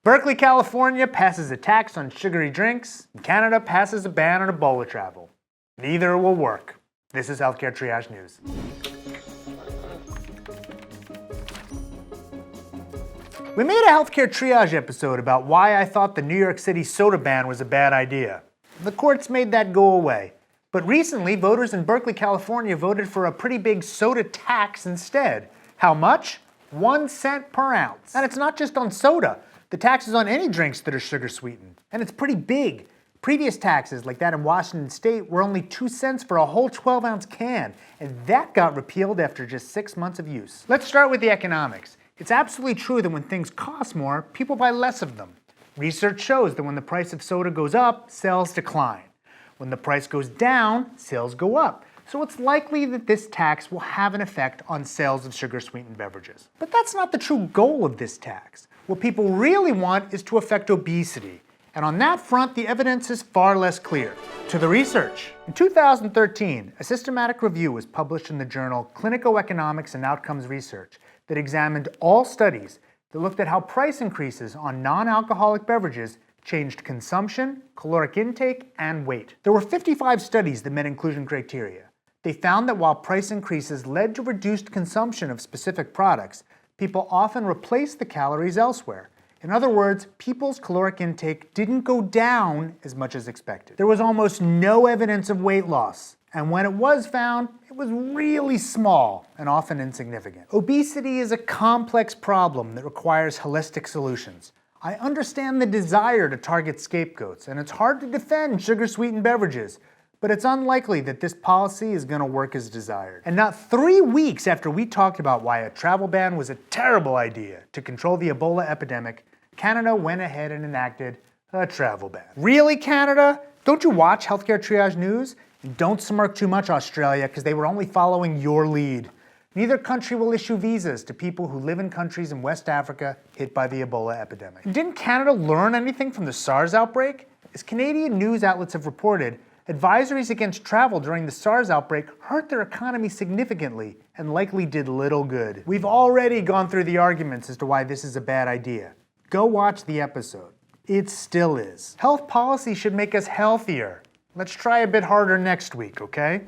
Berkeley, California passes a tax on sugary drinks, and Canada passes a ban on Ebola travel. Neither will work. This is Healthcare Triage News. We made a Healthcare Triage episode about why I thought the New York City soda ban was a bad idea. The courts made that go away. But recently, voters in Berkeley, California voted for a pretty big soda tax instead. How much? 1 cent per ounce. And it's not just on soda. The tax is on any drinks that are sugar sweetened. And it's pretty big. Previous taxes, like that in Washington State, were only 2 cents for a whole 12-ounce can. And that got repealed after just 6 months of use. Let's start with the economics. It's absolutely true that when things cost more, people buy less of them. Research shows that when the price of soda goes up, sales decline. When the price goes down, sales go up. So it's likely that this tax will have an effect on sales of sugar-sweetened beverages. But that's not the true goal of this tax. What people really want is to affect obesity. And on that front, the evidence is far less clear. To the research. In 2013, a systematic review was published in the journal Clinicoeconomics and Outcomes Research that examined all studies that looked at how price increases on non-alcoholic beverages changed consumption, caloric intake, and weight. There were 55 studies that met inclusion criteria. They found that while price increases led to reduced consumption of specific products, people often replaced the calories elsewhere. In other words, people's caloric intake didn't go down as much as expected. There was almost no evidence of weight loss, and when it was found, it was really small and often insignificant. Obesity is a complex problem that requires holistic solutions. I understand the desire to target scapegoats, and it's hard to defend sugar-sweetened beverages, but it's unlikely that this policy is going to work as desired. And not 3 weeks after we talked about why a travel ban was a terrible idea to control the Ebola epidemic, Canada went ahead and enacted a travel ban. Really, Canada? Don't you watch Healthcare Triage News? And don't smirk too much, Australia, because they were only following your lead. Neither country will issue visas to people who live in countries in West Africa hit by the Ebola epidemic. And didn't Canada learn anything from the SARS outbreak? As Canadian news outlets have reported, advisories against travel during the SARS outbreak hurt their economy significantly and likely did little good. We've already gone through the arguments as to why this is a bad idea. Go watch the episode. It still is. Health policy should make us healthier. Let's try a bit harder next week, okay?